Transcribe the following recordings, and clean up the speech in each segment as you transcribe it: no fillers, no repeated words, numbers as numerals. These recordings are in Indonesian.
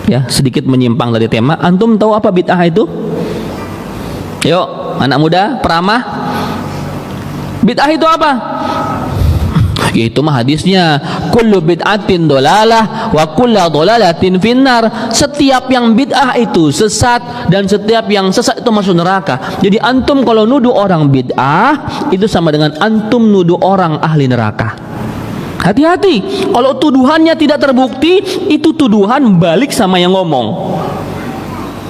Ya, sedikit menyimpang dari tema. Antum tahu apa bid'ah itu? Yuk, anak muda, peramah. Bid'ah itu apa? Yaitu mah hadisnya, kullu bid'atin dolalah wa kullu dolalatin finnar. Setiap yang bid'ah itu sesat, dan setiap yang sesat itu masuk neraka. Jadi antum kalau nuduh orang bid'ah itu sama dengan antum nuduh orang ahli neraka. Hati-hati, kalau tuduhannya tidak terbukti, itu tuduhan balik sama yang ngomong.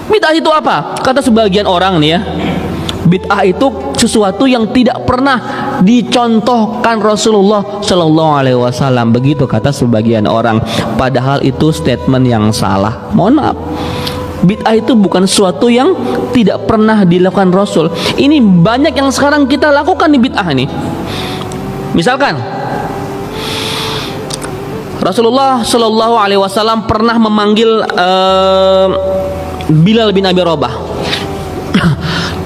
Bid'ah itu apa? Kata sebagian orang nih ya, bid'ah itu sesuatu yang tidak pernah dicontohkan Rasulullah Shallallahu Alaihi Wasallam. Begitu kata sebagian orang. Padahal itu statement yang salah. Mohon maaf, bid'ah itu bukan sesuatu yang tidak pernah dilakukan Rasul. Ini banyak yang sekarang kita lakukan di bid'ah ini. Misalkan Rasulullah Shallallahu Alaihi Wasallam pernah memanggil Bilal bin Abi Rabah.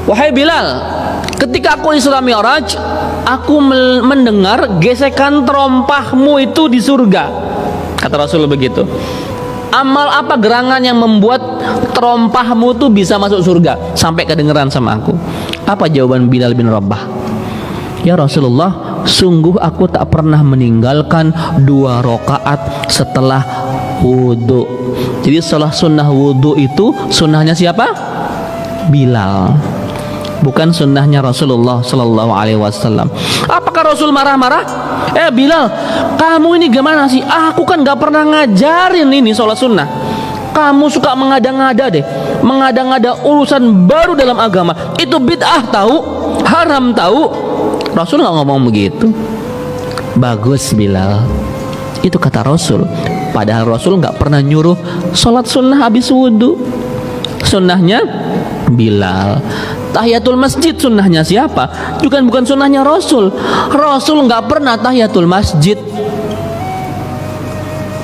Wahai Bilal, ketika aku Isra Mi'raj, aku mendengar gesekan terompahmu itu di surga. Kata Rasul begitu. Amal apa gerangan yang membuat terompahmu itu bisa masuk surga? Sampai kedengeran sama aku. Apa jawaban Bilal bin Rabah? Ya Rasulullah, sungguh aku tak pernah meninggalkan 2 rakaat setelah wudu. Jadi salah sunnah wudu itu sunnahnya siapa? Bilal, bukan sunnahnya Rasulullah Sallallahu Alaihi Wasallam. Apakah Rasul marah-marah? Bilal, kamu ini gimana sih? Aku kan gak pernah ngajarin ini sholat sunnah. Kamu suka mengada-ngada deh, mengada-ngada urusan baru dalam agama. Itu bid'ah tahu, haram tahu. Rasul nggak ngomong begitu. Bagus Bilal, itu kata Rasul. Padahal Rasul nggak pernah nyuruh sholat sunnah habis wudhu. Sunnahnya Bilal. Tahiyatul masjid sunnahnya siapa? Juga bukan sunnahnya Rasul. Rasul nggak pernah tahiyatul masjid.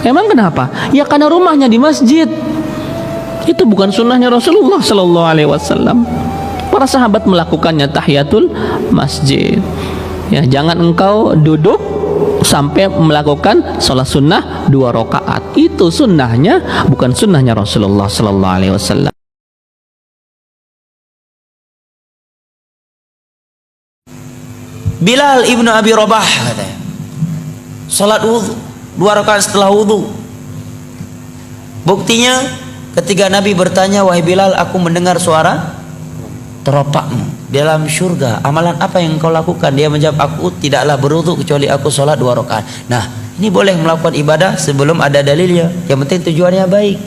Emang kenapa? Ya karena rumahnya di masjid. Itu bukan sunnahnya Rasulullah Sallallahu Alaihi Wasallam. Para sahabat melakukannya tahiyatul masjid. Ya, jangan engkau duduk sampai melakukan sholat sunnah 2 rakaat. Itu sunnahnya, bukan sunnahnya Rasulullah Sallallahu Alaihi Wasallam. Bilal ibnu Abi Rabah katanya, sholat wudhu 2 rakaat setelah wudhu. Buktinya ketika Nabi bertanya, wahai Bilal, aku mendengar suara teropakmu dalam surga, amalan apa yang kau lakukan? Dia menjawab, aku tidaklah berwudu kecuali aku sholat 2 rakaat. Nah, ini boleh melakukan ibadah sebelum ada dalilnya, yang penting tujuannya baik.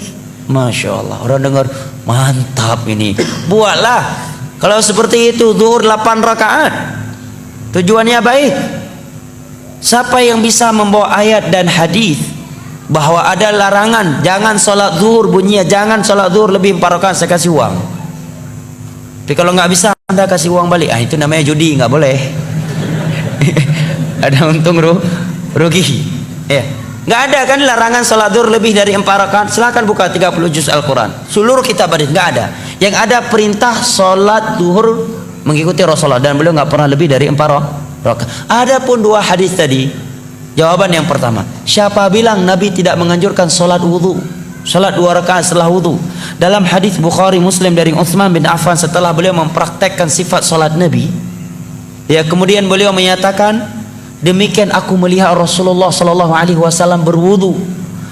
Masya Allah, orang dengar mantap ini, buatlah. Kalau seperti itu, zuhur 8 rakaat tujuannya baik. Siapa yang bisa membawa ayat dan hadis bahwa ada larangan jangan sholat zuhur, bunyinya jangan sholat zuhur lebih 4 rakaat, saya kasih uang. Tapi kalau nggak bisa, Anda kasih uang balik. Itu namanya judi, nggak boleh. Ada untung rugi. Ya, nggak ada kan larangan salat zuhur lebih dari 4 rakaat. Silakan buka 30 juz Al-Quran. Seluruh kitab hadis nggak ada. Yang ada perintah salat zuhur mengikuti Rasulullah, dan beliau nggak pernah lebih dari 4 rakaat. Adapun 2 hadis tadi, jawaban yang pertama, siapa bilang Nabi tidak menganjurkan salat wudu? Salat 2 rakaat setelah wudu. Dalam hadis Bukhari Muslim dari Utsman bin Affan, setelah beliau mempraktekkan sifat salat Nabi, ya, kemudian beliau menyatakan, demikian aku melihat Rasulullah Sallallahu Alaihi Wasallam berwudu.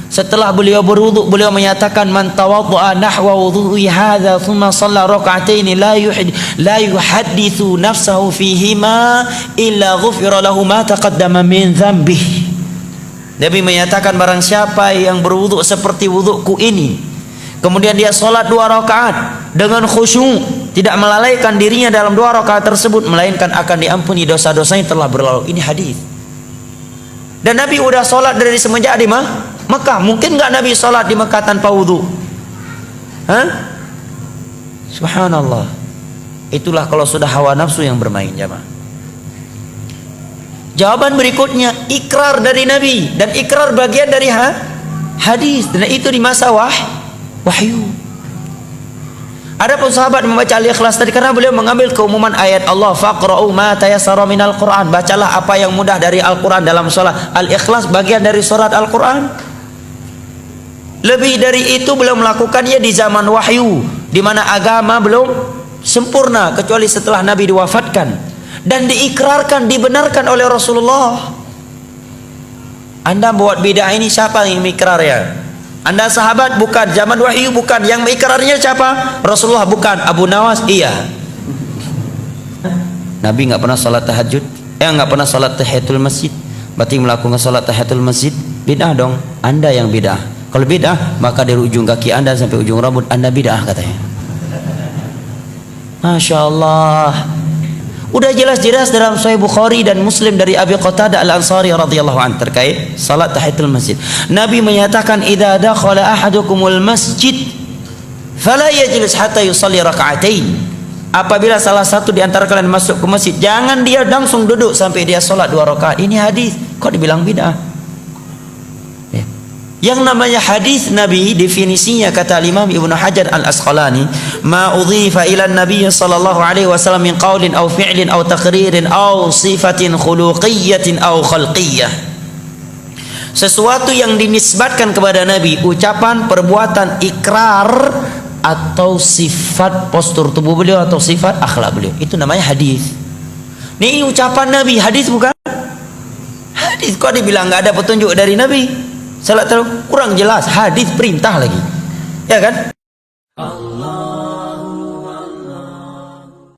Setelah beliau berwudu, beliau menyatakan, man tawaddu'a nahwa wudu'i hadza thumma shalla rak'ataini la yuhaddithu nafsahu fihima illa ghufira lahu ma taqaddama min dzambihi. Nabi menyatakan, barang siapa yang berwudu seperti wuduku ini, kemudian dia sholat 2 rakaat dengan khusyuk, tidak melalaikan dirinya dalam 2 rakaat tersebut, melainkan akan diampuni dosa-dosanya telah berlalu. Ini hadis. Dan Nabi udah sholat dari semenjak di Mekah. Mungkin nggak Nabi sholat di Mekah tanpa wudu? Subhanallah. Itulah kalau sudah hawa nafsu yang bermain, jemaah. Jawaban berikutnya, ikrar dari Nabi, dan ikrar bagian dari hadis, dan itu di masa wahyu. Adapun sahabat membaca Al-Ikhlas tadi karena beliau mengambil keumuman ayat Allah, faqra'u ma tayassara minal Qur'an, bacalah apa yang mudah dari Al-Qur'an dalam salat. Al-Ikhlas bagian dari surat Al-Qur'an. Lebih dari itu beliau melakukannya di zaman wahyu, di mana agama belum sempurna kecuali setelah Nabi diwafatkan dan diikrarkan, dibenarkan oleh Rasulullah. Anda buat bid'ah ini siapa yang mikrar ya? Anda sahabat bukan, zaman wahyu bukan, yang mengikrarnya siapa? Rasulullah bukan, Abu Nawas iya. Nabi nggak pernah salat tahajud, nggak pernah salat tahiyatul masjid. Berarti melakukan salat tahiyatul masjid bid'ah dong. Anda yang bid'ah. Kalau bid'ah maka dari ujung kaki Anda sampai ujung rambut Anda bid'ah katanya. Masya Allah. Udah jelas-jelas dalam Sahih Bukhari dan Muslim dari Abi Qatadah Al-Ansari radhiyallahu anhu terkait salat tahiyatul masjid. Nabi menyatakan, "Idza dakhala ahadukumul masjid fala yajlis hatta yusalli raka'atain." Apabila salah satu di antara kalian masuk ke masjid, jangan dia langsung duduk sampai dia salat 2 rakaat. Ini hadis, kok dibilang bid'ah? Yang namanya hadis Nabi definisinya kata Imam Ibnu Hajar Al-Asqalani, ma udhifa ila Nabi sallallahu alaihi wasallam min qaulin aw fi'lin aw taqririn aw sifatin khuluqiyyatin aw khalqiyyah. Sesuatu yang dinisbatkan kepada Nabi, ucapan, perbuatan, ikrar atau sifat postur tubuh beliau atau sifat akhlak beliau, itu namanya hadis. Ini ucapan Nabi, hadis bukan? Hadis kok dibilang nggak ada petunjuk dari Nabi? Salat kurang jelas, hadis perintah lagi, ya kan?